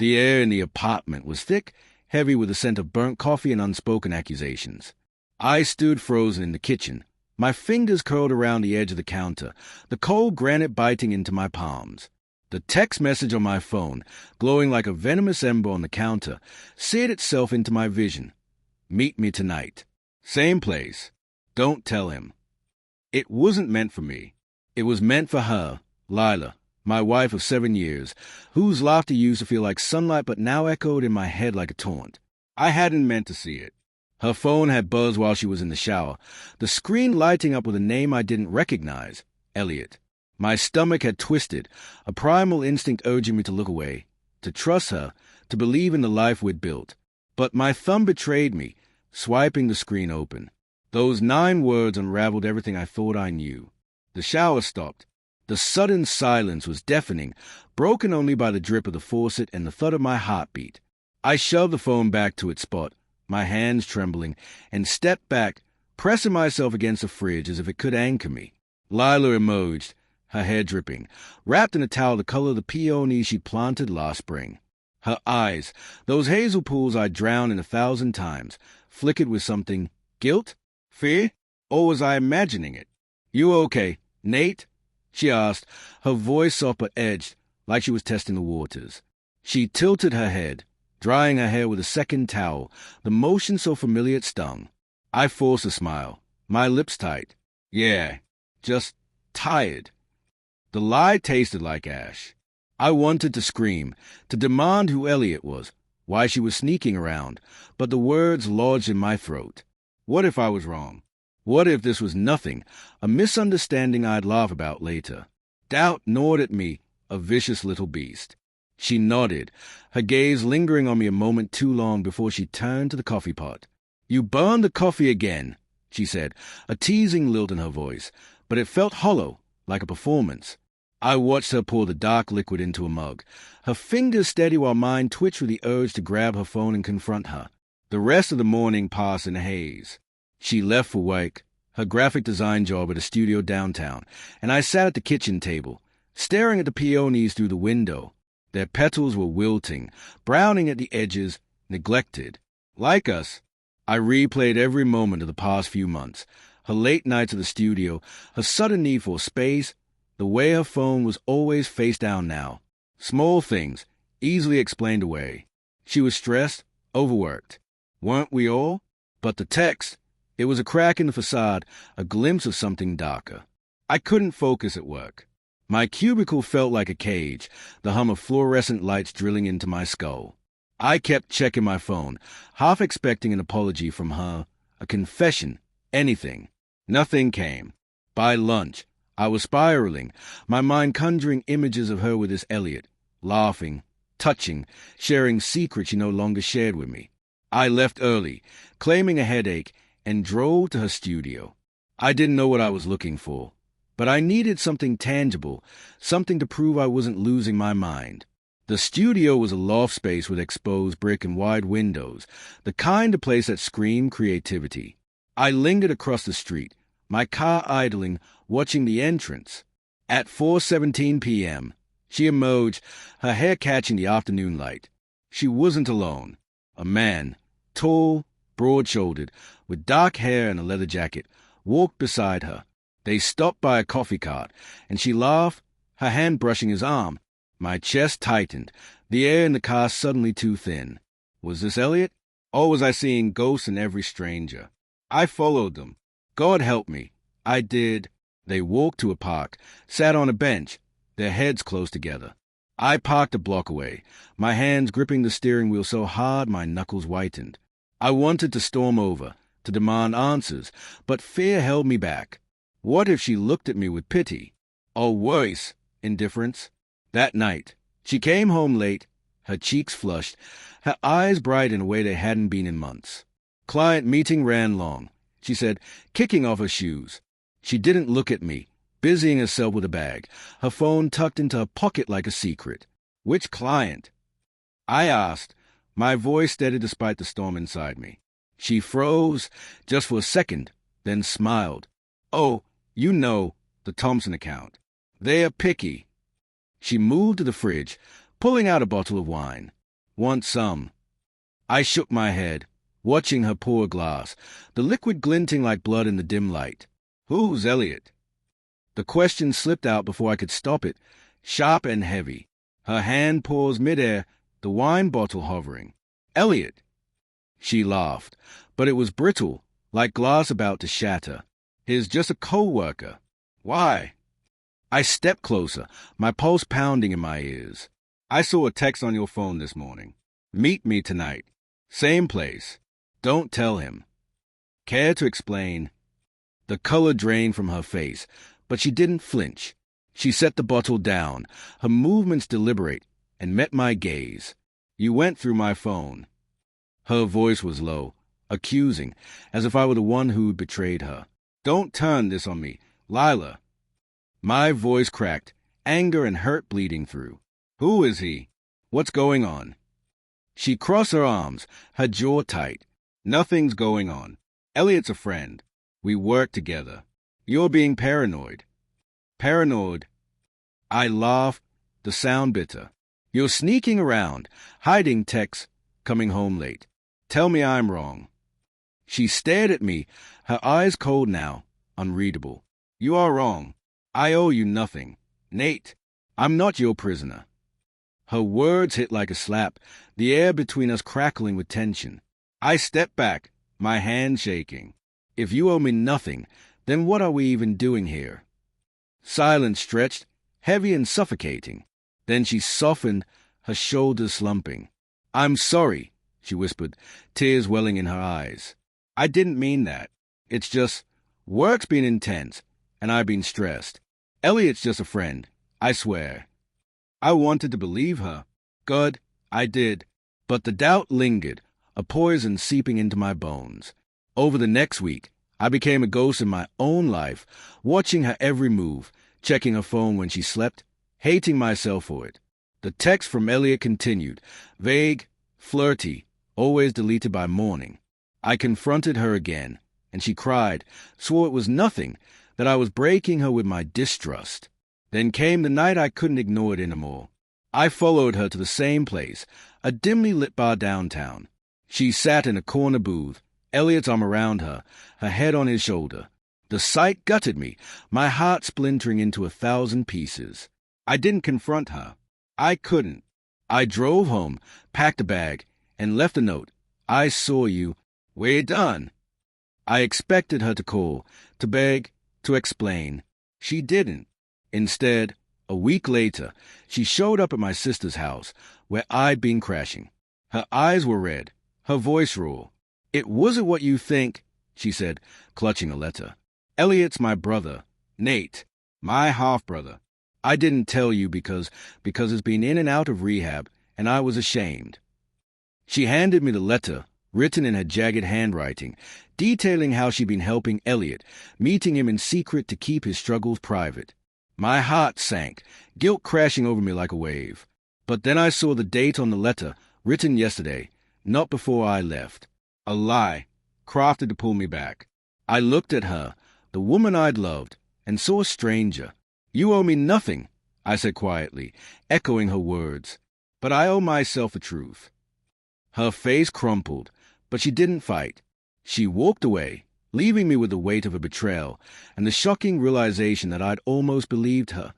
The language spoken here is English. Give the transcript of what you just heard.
The air in the apartment was thick, heavy with the scent of burnt coffee and unspoken accusations. I stood frozen in the kitchen, my fingers curled around the edge of the counter, the cold granite biting into my palms. The text message on my phone, glowing like a venomous ember on the counter, seared itself into my vision. Meet me tonight. Same place. Don't tell him. It wasn't meant for me. It was meant for her, Lila, my wife of 7 years, whose laughter used to feel like sunlight but now echoed in my head like a taunt. I hadn't meant to see it. Her phone had buzzed while she was in the shower, the screen lighting up with a name I didn't recognize, Elliot. My stomach had twisted, a primal instinct urging me to look away, to trust her, to believe in the life we'd built. But my thumb betrayed me, swiping the screen open. Those 9 words unraveled everything I thought I knew. The shower stopped. The sudden silence was deafening, broken only by the drip of the faucet and the thud of my heartbeat. I shoved the phone back to its spot, my hands trembling, and stepped back, pressing myself against the fridge as if it could anchor me. Lila emerged, her hair dripping, wrapped in a towel the color of the peonies she'd planted last spring. Her eyes, those hazel pools I'd drowned in 1,000 times, flickered with something. Guilt? Fear? Or was I imagining it? You okay, Nate? She asked, her voice soft but edged, like she was testing the waters. She tilted her head, drying her hair with a second towel, the motion so familiar it stung. I forced a smile, my lips tight. Yeah, just tired. The lie tasted like ash. I wanted to scream, to demand who Elliot was, why she was sneaking around, but the words lodged in my throat. What if I was wrong? What if this was nothing, a misunderstanding I'd laugh about later? Doubt gnawed at me, a vicious little beast. She nodded, her gaze lingering on me a moment too long before she turned to the coffee pot. You burned the coffee again, she said, a teasing lilt in her voice, but it felt hollow, like a performance. I watched her pour the dark liquid into a mug, her fingers steady while mine twitched with the urge to grab her phone and confront her. The rest of the morning passed in a haze. She left for work, her graphic design job at a studio downtown, and I sat at the kitchen table, staring at the peonies through the window. Their petals were wilting, browning at the edges, neglected. Like us, I replayed every moment of the past few months, her late nights at the studio, her sudden need for space, the way her phone was always face down now. Small things, easily explained away. She was stressed, overworked. Weren't we all? But the text, it was a crack in the facade, a glimpse of something darker. I couldn't focus at work. My cubicle felt like a cage, the hum of fluorescent lights drilling into my skull. I kept checking my phone, half expecting an apology from her, a confession, anything. Nothing came. By lunch, I was spiraling, my mind conjuring images of her with this Elliot, laughing, touching, sharing secrets she no longer shared with me. I left early, claiming a headache, and drove to her studio. I didn't know what I was looking for, but I needed something tangible, something to prove I wasn't losing my mind. The studio was a loft space with exposed brick and wide windows, the kind of place that screamed creativity. I lingered across the street, my car idling, watching the entrance. At 4:17 p.m., she emerged, her hair catching the afternoon light. She wasn't alone. A man, tall, broad-shouldered, with dark hair and a leather jacket, walked beside her. They stopped by a coffee cart, and she laughed, her hand brushing his arm. My chest tightened, the air in the car suddenly too thin. Was this Elliot? Or was I seeing ghosts in every stranger? I followed them. God help me. I did. They walked to a park, sat on a bench, their heads close together. I parked a block away, my hands gripping the steering wheel so hard my knuckles whitened. I wanted to storm over, to demand answers, but fear held me back. What if she looked at me with pity? Or worse, indifference? That night, she came home late, her cheeks flushed, her eyes bright in a way they hadn't been in months. Client meeting ran long, she said, kicking off her shoes. She didn't look at me, busying herself with a bag, her phone tucked into her pocket like a secret. Which client? I asked, my voice steady despite the storm inside me. She froze, just for a second, then smiled. Oh, you know, the Thompson account. They're picky. She moved to the fridge, pulling out a bottle of wine. Want some? I shook my head, watching her pour a glass, the liquid glinting like blood in the dim light. Who's Elliot? The question slipped out before I could stop it, sharp and heavy. Her hand paused midair, the wine bottle hovering. Elliot! She laughed, but it was brittle, like glass about to shatter. He's just a co-worker. Why? I stepped closer, my pulse pounding in my ears. I saw a text on your phone this morning. Meet me tonight. Same place. Don't tell him. Care to explain? The color drained from her face, but she didn't flinch. She set the bottle down, her movements deliberate, and met my gaze. You went through my phone. Her voice was low, accusing, as if I were the one who betrayed her. Don't turn this on me, Lila. My voice cracked, anger and hurt bleeding through. Who is he? What's going on? She crossed her arms, her jaw tight. Nothing's going on. Elliot's a friend. We work together. You're being paranoid. Paranoid? I laughed, the sound bitter. You're sneaking around, hiding texts, coming home late. Tell me I'm wrong. She stared at me, her eyes cold now, unreadable. You are wrong. I owe you nothing. Nate, I'm not your prisoner. Her words hit like a slap, the air between us crackling with tension. I stepped back, my hand shaking. If you owe me nothing, then what are we even doing here? Silence stretched, heavy and suffocating. Then she softened, her shoulders slumping. I'm sorry, she whispered, tears welling in her eyes. I didn't mean that. It's just, work's been intense, and I've been stressed. Elliot's just a friend, I swear. I wanted to believe her. Good, I did. But the doubt lingered, a poison seeping into my bones. Over the next week, I became a ghost in my own life, watching her every move, checking her phone when she slept, hating myself for it. The text from Elliot continued, vague, flirty, always deleted by morning. I confronted her again, and she cried, swore it was nothing, that I was breaking her with my distrust. Then came the night I couldn't ignore it anymore. I followed her to the same place, a dimly lit bar downtown. She sat in a corner booth, Elliot's arm around her, her head on his shoulder. The sight gutted me, my heart splintering into 1,000 pieces. I didn't confront her. I couldn't. I drove home, packed a bag, and left a note. I saw you. We're done. I expected her to call, to beg, to explain. She didn't. Instead, a week later, she showed up at my sister's house, where I'd been crashing. Her eyes were red, her voice raw. It wasn't what you think, she said, clutching a letter. Elliot's my brother, Nate, my half-brother. I didn't tell you because he's been in and out of rehab, and I was ashamed. She handed me the letter, written in her jagged handwriting, detailing how she'd been helping Elliot, meeting him in secret to keep his struggles private. My heart sank, guilt crashing over me like a wave. But then I saw the date on the letter, written yesterday, not before I left. A lie, crafted to pull me back. I looked at her, the woman I'd loved, and saw a stranger. You owe me nothing, I said quietly, echoing her words. But I owe myself the truth. Her face crumpled, but she didn't fight. She walked away, leaving me with the weight of a betrayal and the shocking realization that I'd almost believed her.